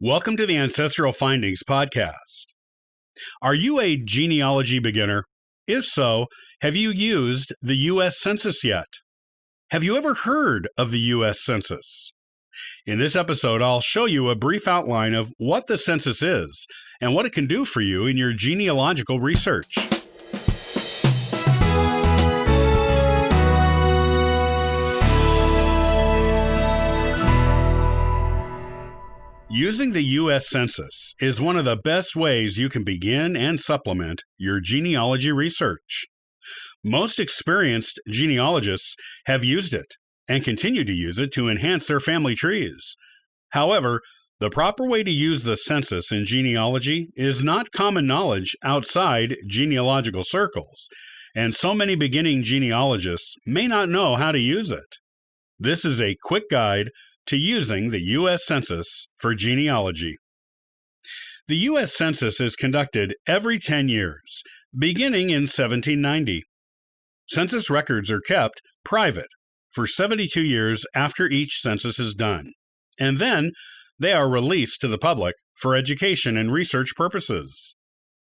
Welcome to the Ancestral Findings podcast. Are you a genealogy beginner? If so, have you used the US Census yet? Have you ever heard of the US Census? In this episode, I'll show you a brief outline of what the census is and what it can do for you in your genealogical research. Using the US Census is one of the best ways you can begin and supplement your genealogy research. Most experienced genealogists have used it and continue to use it to enhance their family trees. However, the proper way to use the census in genealogy is not common knowledge outside genealogical circles, and so many beginning genealogists may not know how to use it. This is a quick guide to using the U.S. Census for genealogy. The U.S. Census is conducted every 10 years, beginning in 1790. Census records are kept private for 72 years after each census is done, and then they are released to the public for education and research purposes.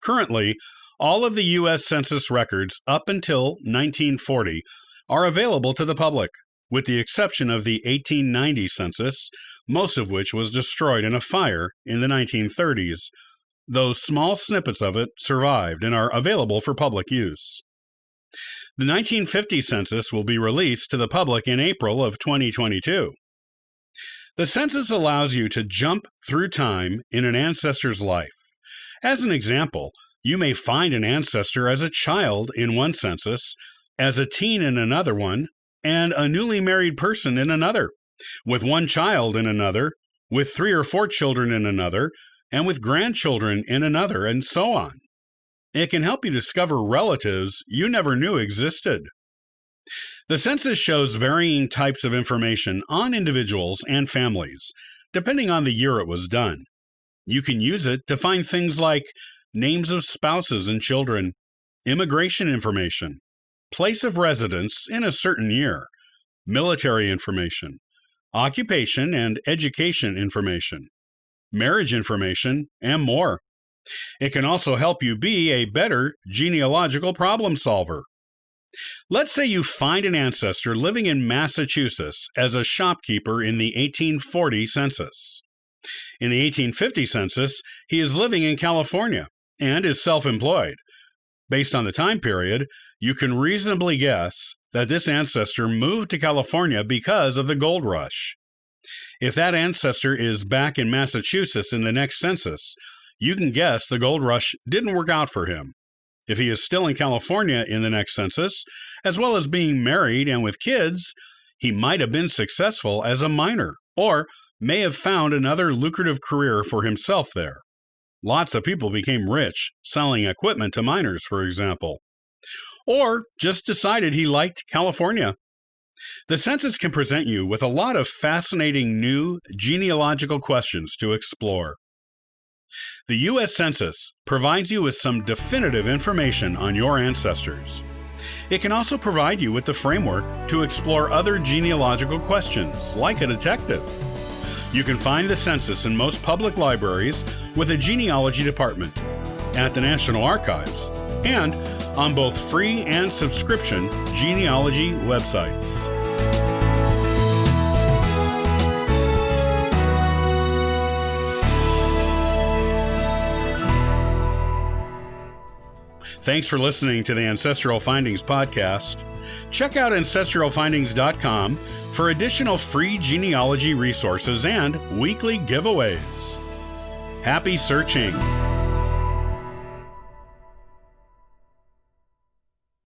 Currently, all of the U.S. Census records up until 1940 are available to the public, with the exception of the 1890 census, most of which was destroyed in a fire in the 1930s, though small snippets of it survived and are available for public use. The 1950 census will be released to the public in April of 2022. The census allows you to jump through time in an ancestor's life. As an example, you may find an ancestor as a child in one census, as a teen in another one, and a newly married person in another, with one child in another, with 3 or 4 children in another, and with grandchildren in another, and so on. It can help you discover relatives you never knew existed. The census shows varying types of information on individuals and families, depending on the year it was done. You can use it to find things like names of spouses and children, immigration information, place of residence in a certain year, military information, occupation and education information, marriage information, and more. It can also help you be a better genealogical problem solver. Let's say you find an ancestor living in Massachusetts as a shopkeeper in the 1840 census. In the 1850 census, he is living in California and is self-employed. Based on the time period, you can reasonably guess that this ancestor moved to California because of the gold rush. If that ancestor is back in Massachusetts in the next census, you can guess the gold rush didn't work out for him. If he is still in California in the next census, as well as being married and with kids, he might have been successful as a miner, or may have found another lucrative career for himself there. Lots of people became rich selling equipment to miners, for example. Or just decided he liked California. The census can present you with a lot of fascinating new genealogical questions to explore. The U.S. Census provides you with some definitive information on your ancestors. It can also provide you with the framework to explore other genealogical questions, like a detective. You can find the census in most public libraries with a genealogy department, at the National Archives, and on both free and subscription genealogy websites. Thanks for listening to the Ancestral Findings podcast. Check out ancestralfindings.com for additional free genealogy resources and weekly giveaways. Happy searching!